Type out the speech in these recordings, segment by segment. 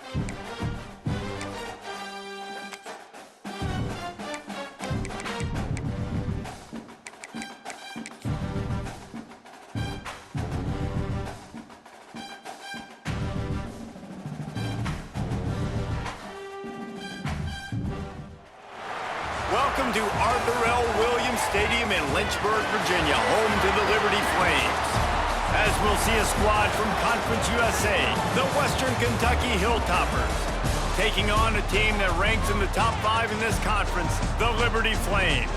Welcome to Arthur L. Williams Stadium in Lynchburg, Virginia, home to the Liberty Flames. As we'll see a squad from Conference USA, the Western Kentucky Hilltoppers, taking on a team that ranks in the top 5 in this conference, the Liberty Flames.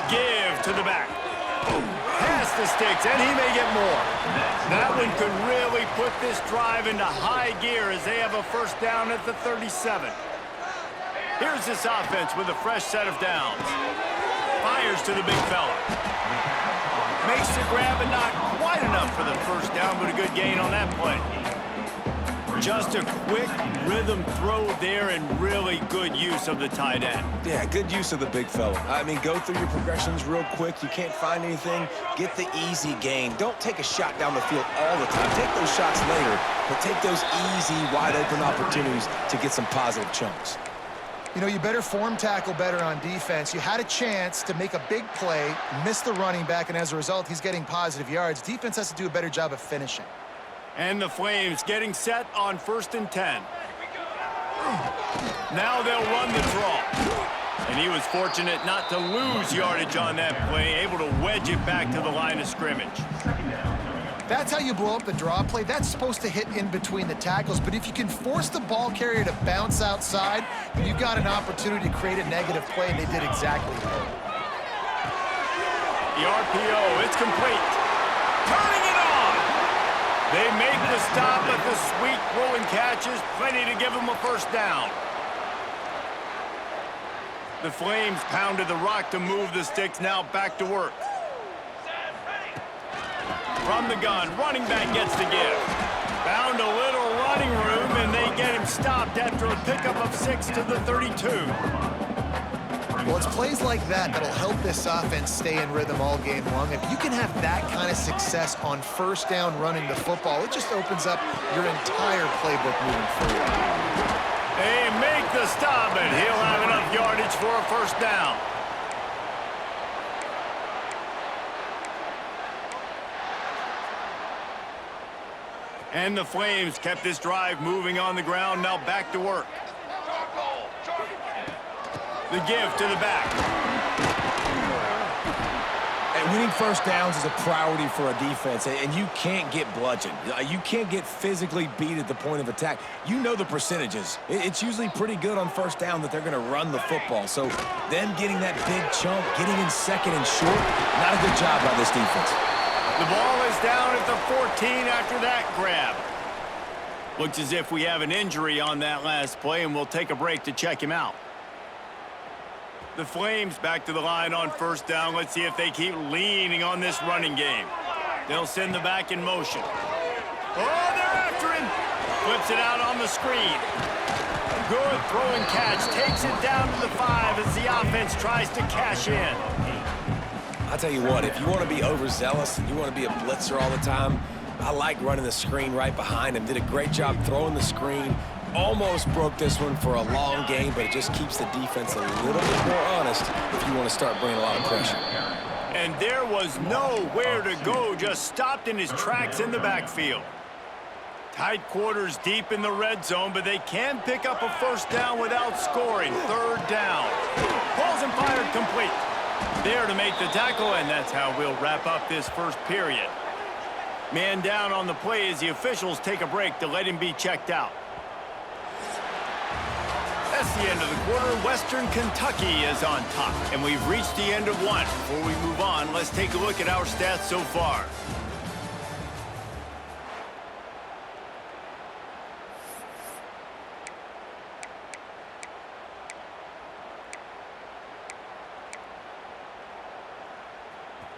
Give to the back. Pass the sticks, and he may get more. That one could really put this drive into high gear as they have a first down at the 37. Here's this offense with a fresh set of downs. Fires to the big fella. Makes the grab, and not quite enough for the first down, but a good gain on that play. Just a quick rhythm throw there and really good use of the tight end. Yeah, good use of the big fella. I mean, go through your progressions real quick. You can't find anything, get the easy gain. Don't take a shot down the field all the time. Take those shots later, but take those easy, wide-open opportunities to get some positive chunks. You know, you better form tackle better on defense. You had a chance to make a big play, miss the running back, and as a result, he's getting positive yards. Defense has to do a better job of finishing. And the Flames getting set on 1st and 10. Now they'll run the draw. And he was fortunate not to lose yardage on that play, able to wedge it back to the line of scrimmage. That's how you blow up the draw play. That's supposed to hit in between the tackles, but if you can force the ball carrier to bounce outside, then you've got an opportunity to create a negative play, and they did exactly that. The RPO, it's complete. Turning it on! They make the stop, but the sweet throw and catch is plenty to give them a first down. The Flames pounded the rock to move the sticks, now back to work. From the gun, running back gets the give. Found a little running room, and they get him stopped after a pickup of 6 to the 32. Well, it's plays like that that'll help this offense stay in rhythm all game long. If you can have that kind of success on first down running the football, it just opens up your entire playbook moving forward. They make the stop, and he'll have enough yardage for a first down. And the Flames kept this drive moving on the ground, now back to work. The give to the back. And winning first downs is a priority for a defense, and you can't get bludgeoned. You can't get physically beat at the point of attack. You know the percentages. It's usually pretty good on first down that they're going to run the football. So them getting that big chunk, getting in second and short, not a good job by this defense. The ball is down at the 14 after that grab. Looks as if we have an injury on that last play, and we'll take a break to check him out. The Flames back to the line on first down. Let's see if they keep leaning on this running game. They'll send the back in motion. Oh, they're after him. Flips it out on the screen. Good throw and catch. Takes it down to the 5 as the offense tries to cash in. I'll tell you what, if you want to be overzealous and you want to be a blitzer all the time, I like running the screen right behind him. Did a great job throwing the screen. Almost broke this one for a long game, but it just keeps the defense a little bit more honest if you want to start bringing a lot of pressure. And there was nowhere to go, just stopped in his tracks in the backfield. Tight quarters deep in the red zone, but they can pick up a first down without scoring. 3rd down. Balls and fired complete. There to make the tackle, and that's how we'll wrap up this first period. Man down on the play as the officials take a break to let him be checked out. That's the end of the quarter. Western Kentucky is on top, and we've reached the end of one. Before we move on, let's take a look at our stats so far.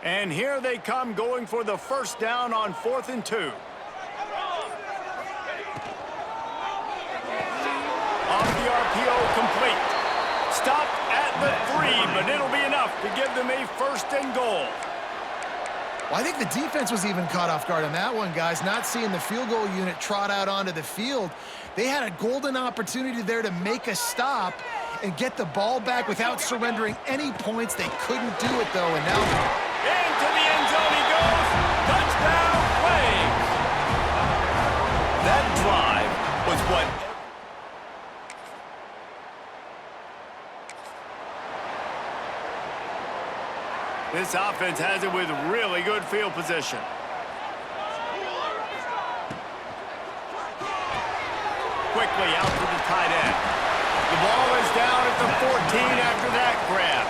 And here they come going for the first down on 4th and 2. Off the RPO, complete. Stopped at the 3, but it'll be enough to give them a 1st and goal. Well, I think the defense was even caught off guard on that one, guys. Not seeing the field goal unit trot out onto the field. They had a golden opportunity there to make a stop and get the ball back without surrendering any points. They couldn't do it, though, and now... Into the end zone he goes. Touchdown, Flames. That drive was what... This offense has it with really good field position. Quickly out to the tight end. The ball is down at the 14 after that grab.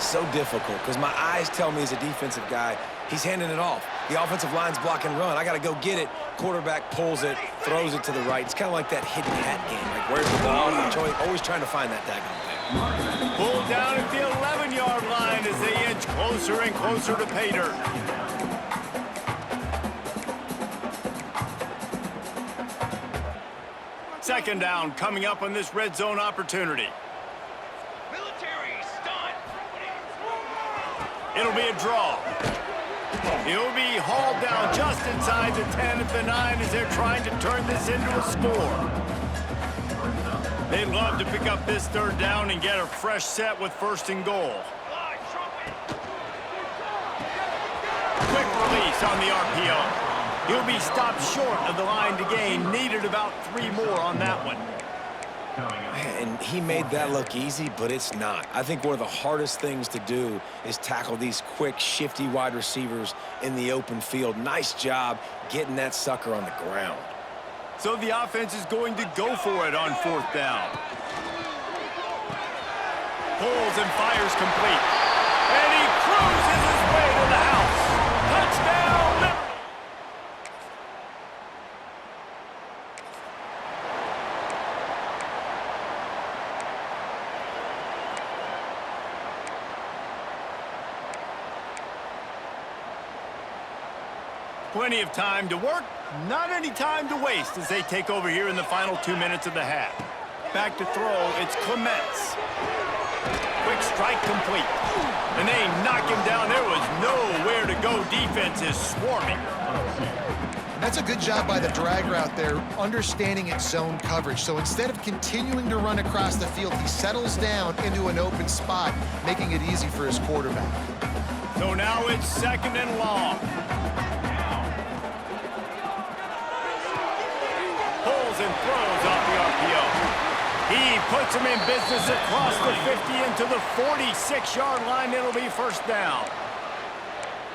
So difficult because my eyes tell me as a defensive guy, he's handing it off. The offensive line's block and run. I got to go get it. Quarterback pulls it, throws it to the right. It's kind of like that hidden hat game. Like, where's the ball? I'm always trying to find that daggone thing. Pulled down at the 11-yard line as they inch closer and closer to pay dirt. Second down coming up on this red zone opportunity. It'll be a draw. He'll be hauled down just inside the 10 at the 9 as they're trying to turn this into a score. They'd love to pick up this 3rd down and get a fresh set with 1st and goal. Quick release on the RPO. He'll be stopped short of the line to gain. Needed about 3 more on that one. And he made that look easy, but it's not. I think one of the hardest things to do is tackle these quick, shifty wide receivers in the open field. Nice job getting that sucker on the ground. So the offense is going to go for it on 4th down. Pulls and fires complete. And he cruises his way to the house. Touchdown, Liberty! Plenty of time to work, not any time to waste as they take over here in the final 2 minutes of the half. Back to throw, it's Clements. Quick strike complete. And they knock him down. There was nowhere to go. Defense is swarming. That's a good job by the drag route there, understanding its zone coverage. So instead of continuing to run across the field, he settles down into an open spot, making it easy for his quarterback. So now it's 2nd and long. Pulls and throws off the RPO. He puts him in business across the 50 into the 46-yard line. It'll be 1st down.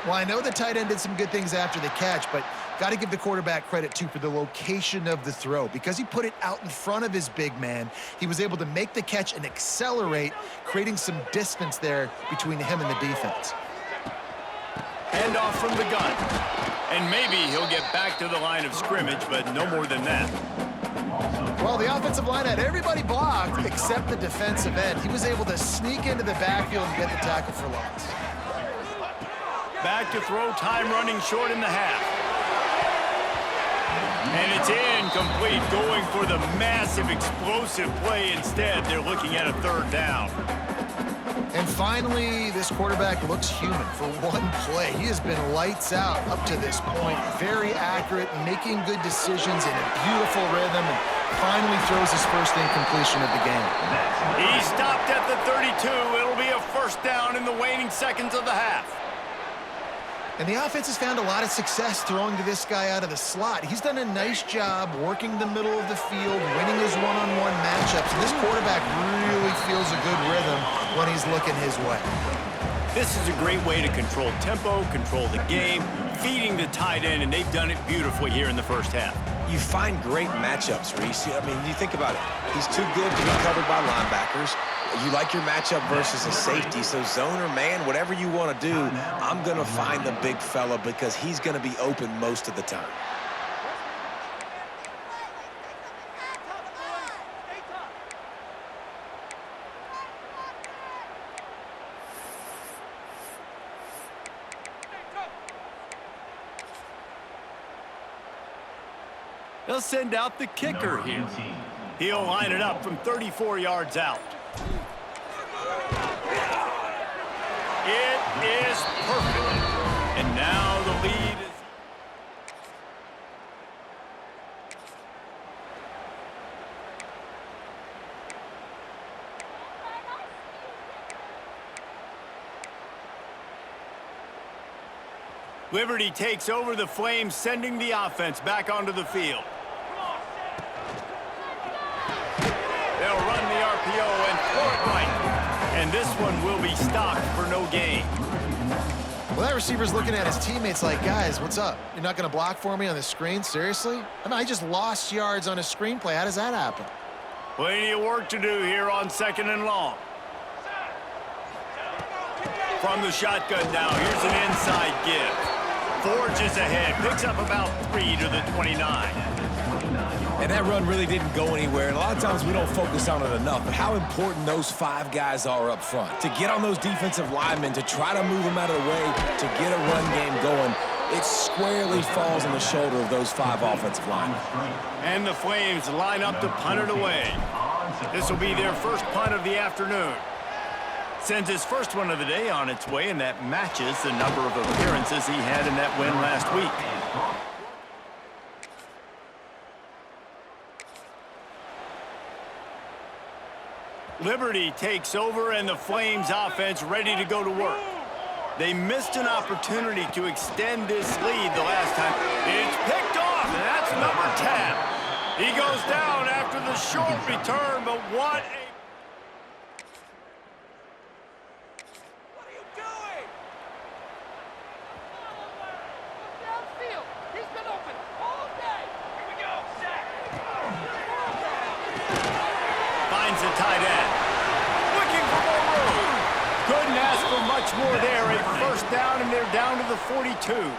Well, I know the tight end did some good things after the catch, but got to give the quarterback credit, too, for the location of the throw. Because he put it out in front of his big man, he was able to make the catch and accelerate, creating some distance there between him and the defense. Hand off from the gun. And maybe he'll get back to the line of scrimmage, but no more than that. Well, the offensive line had everybody blocked except the defensive end. He was able to sneak into the backfield and get the tackle for loss. Back to throw, time running short in the half. And it's incomplete, going for the massive explosive play instead. They're looking at a 3rd down. And finally, this quarterback looks human for one play. He has been lights out up to this point. Very accurate, making good decisions in a beautiful rhythm, and finally throws his first incompletion of the game. He stopped at the 32. It'll be a 1st down in the waning seconds of the half. And the offense has found a lot of success throwing to this guy out of the slot. He's done a nice job working the middle of the field, winning his one-on-one matchups. And this quarterback really feels a good rhythm when he's looking his way. This is a great way to control tempo, control the game, feeding the tight end, and they've done it beautifully here in the 1st half. You find great matchups, Reese. I mean, you think about it. He's too good to be covered by linebackers. You like your matchup versus a safety, so zone or man, whatever you want to do, I'm going to find the big fella because he's going to be open most of the time. They'll send out the kicker here. He'll line it up from 34 yards out. It is perfect. And now the lead is... Liberty takes over the Flames, sending the offense back onto the field. They'll run the RPO and throw it right. And this one will be stopped for no gain. Well, that receiver's looking at his teammates like, guys, what's up? You're not going to block for me on the screen? Seriously? I mean, I just lost yards on a screenplay. How does that happen? Plenty of work to do here on 2nd and long. From the shotgun now, here's an inside give. Forges ahead, picks up about 3 to the 29. And that run really didn't go anywhere, and a lot of times we don't focus on it enough, but how important those 5 guys are up front. To get on those defensive linemen, to try to move them out of the way, to get a run game going, it squarely falls on the shoulder of those 5 offensive linemen. And the Flames line up to punt it away. This will be their first punt of the afternoon. Sends his first one of the day on its way, and that matches the number of appearances he had in that win last week. Liberty takes over, and the Flames offense ready to go to work. They missed an opportunity to extend this lead the last time. It's picked off, and that's number 10. He goes down after the short return, but what a... Finds a tight end. Looking for more room. Couldn't ask for much more there. A first down, and they're down to the 42.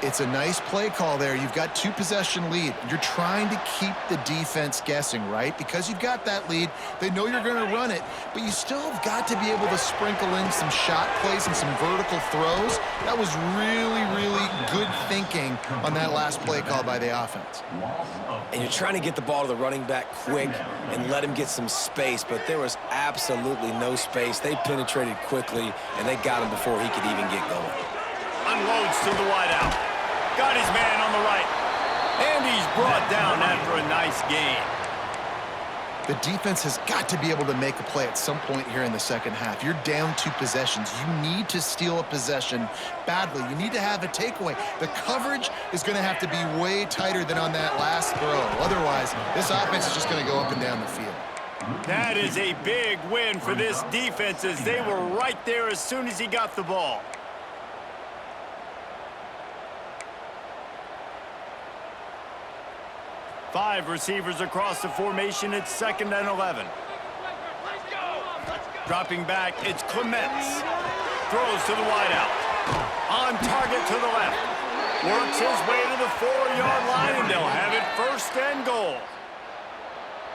It's a nice play call there. You've got 2-possession lead. You're trying to keep the defense guessing, right? Because you've got that lead, they know you're going to run it, but you still have got to be able to sprinkle in some shot plays and some vertical throws. That was really, really good thinking on that last play call by the offense. And you're trying to get the ball to the running back quick and let him get some space, but there was absolutely no space. They penetrated quickly, and they got him before he could even get going. Unloads to the wideout. Got his man on the right. And he's brought down after a nice gain. The defense has got to be able to make a play at some point here in the second half. You're down 2 possessions. You need to steal a possession badly. You need to have a takeaway. The coverage is going to have to be way tighter than on that last throw. Otherwise, this offense is just going to go up and down the field. That is a big win for this defense, as they were right there as soon as he got the ball. Five receivers across the formation. It's 2nd and 11. Dropping back, it's Clements. Throws to the wideout. On target to the left. Works his way to the 4-yard line, and they'll have it 1st and goal.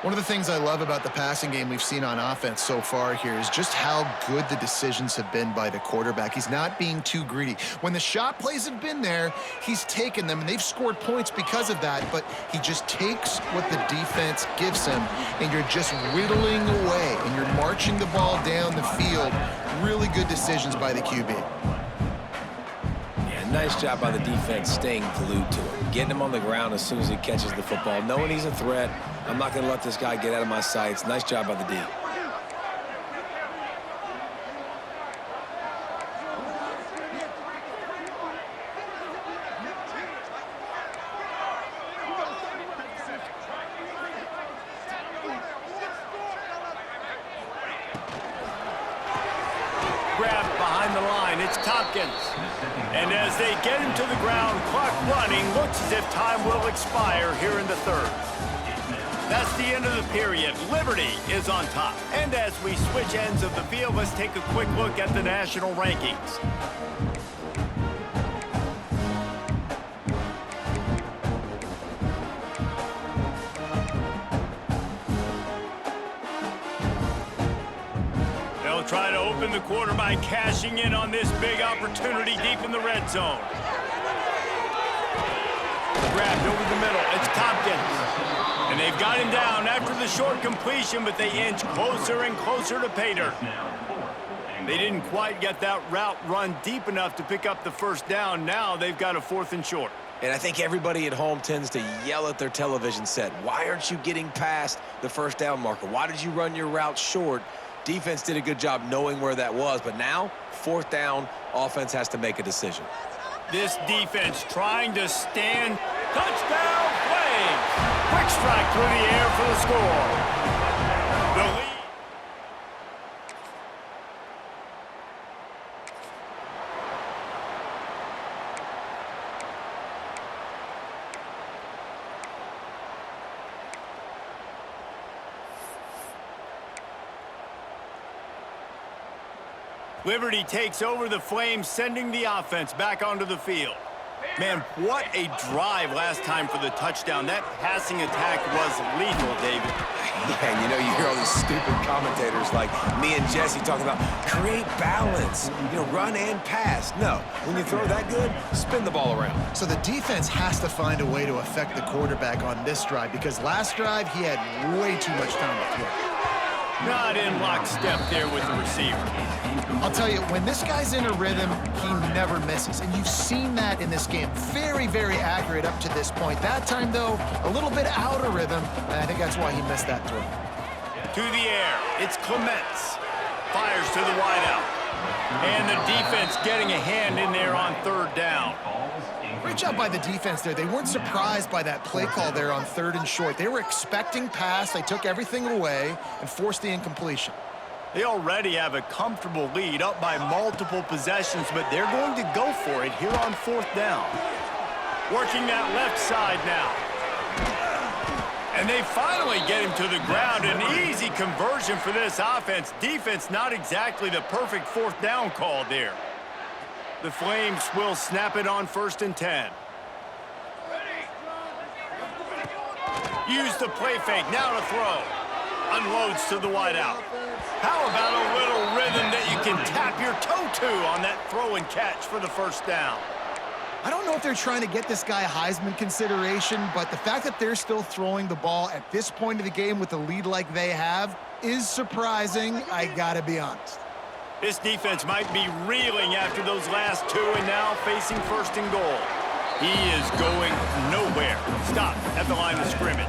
One of the things I love about the passing game we've seen on offense so far here is just how good the decisions have been by the quarterback. He's not being too greedy. When the shot plays have been there, he's taken them, and they've scored points because of that, but he just takes what the defense gives him, and you're just whittling away, and you're marching the ball down the field. Really good decisions by the QB. Nice job by the defense staying glued to him, getting him on the ground as soon as he catches the football, knowing he's a threat. I'm not going to let this guy get out of my sights. Nice job by the D. Grabbed behind the line, it's Tompkins. And as they get him to the ground, clock running, looks as if time will expire here in the 3rd. That's the end of the period. Liberty is on top. And as we switch ends of the field, let's take a quick look at the national rankings. They'll try to open the quarter by cashing in on this big opportunity deep in the red zone. Grabbed over the middle. It's Tompkins. And they've got him down after the short completion, but they inch closer and closer to pay dirt. They didn't quite get that route run deep enough to pick up the first down. Now they've got a 4th and short. And I think everybody at home tends to yell at their television set. Why aren't you getting past the first down marker? Why did you run your route short? Defense did a good job knowing where that was, but now, 4th down, offense has to make a decision. This defense trying to stand. Touchdown, Flames! Quick strike through the air for the score. The lead. Liberty takes over the Flames, sending the offense back onto the field. Man, what a drive last time for the touchdown. That passing attack was lethal, David. Yeah, and you hear all these stupid commentators like me and Jesse talking about create balance, run and pass. No, when you throw that good, spin the ball around. So the defense has to find a way to affect the quarterback on this drive because last drive he had way too much time to throw. Not in lockstep there with the receiver. I'll tell you, when this guy's in a rhythm, he never misses. And you've seen that in this game. Very, very accurate up to this point. That time, though, a little bit out of rhythm, and I think that's why he missed that throw. To the air, it's Clements. Fires to the wideout. And the defense getting a hand in there on 3rd down. Great job by the defense there. They weren't surprised by that play call there on 3rd and short. They were expecting pass. They took everything away and forced the incompletion. They already have a comfortable lead up by multiple possessions, but they're going to go for it here on 4th down. Working that left side now. And they finally get him to the ground. An easy conversion for this offense. Defense not exactly the perfect 4th down call there. The Flames will snap it on 1st and 10. Use the play fake, now to throw. Unloads to the wideout. How about a little rhythm that you can tap your toe to on that throw and catch for the 1st down? I don't know if they're trying to get this guy Heisman consideration, but the fact that they're still throwing the ball at this point of the game with a lead like they have is surprising, I gotta be honest. This defense might be reeling after those last 2 and now facing 1st and goal. He is going nowhere. Stop at the line of scrimmage.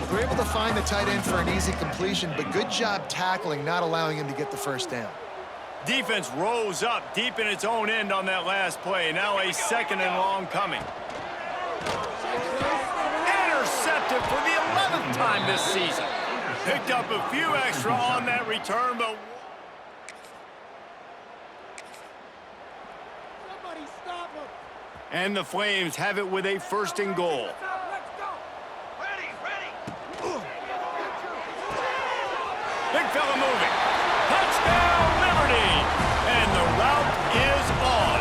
They're able to find the tight end for an easy completion, but good job tackling, not allowing him to get the 1st down. Defense rose up deep in its own end on that last play. Now a 2nd and long coming. Intercepted for the 11th time this season. Picked up a few extra on that return, but... And the Flames have it with a 1st and goal. Big fella moving. Touchdown, Liberty! And the route is on.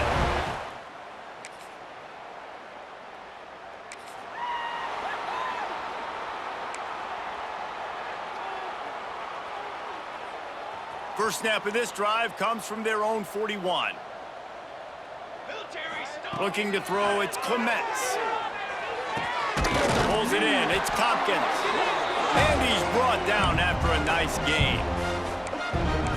First snap of this drive comes from their own 41. Looking to throw, it's Clements. Pulls it in, it's Tompkins. And he's brought down after a nice gain.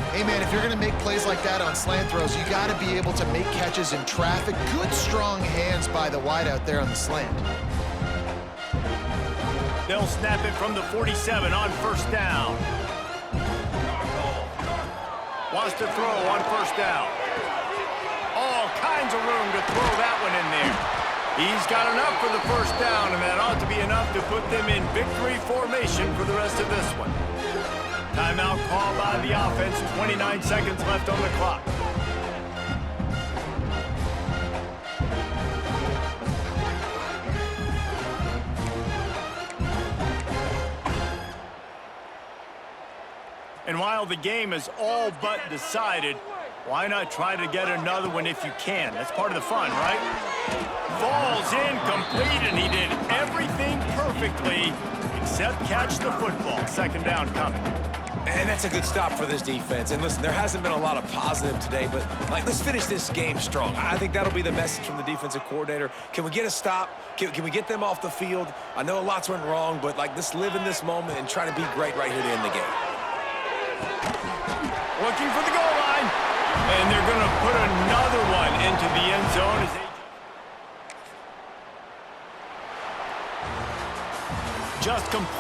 Hey, man, if you're going to make plays like that on slant throws, you got to be able to make catches in traffic. Good, strong hands by the wideout there on the slant. They'll snap it from the 47 on 1st down. Wants to throw on 1st down. All kinds of room to throw that one in there. He's got enough for the 1st down, and that ought to be enough to put them in victory formation for the rest of this one. Timeout called by the offense, 29 seconds left on the clock. And while the game is all but decided, why not try to get another one if you can? That's part of the fun, right? Falls incomplete, and he did everything perfectly except catch the football. 2nd down coming. And that's a good stop for this defense. And listen, there hasn't been a lot of positive today, but let's finish this game strong. I think that'll be the message from the defensive coordinator. Can we get a stop? Can we get them off the field? I know lots went wrong, but let's live in this moment and try to be great right here to end the game. Looking for the goal line. And they're going to put another one into the end zone as they just complete.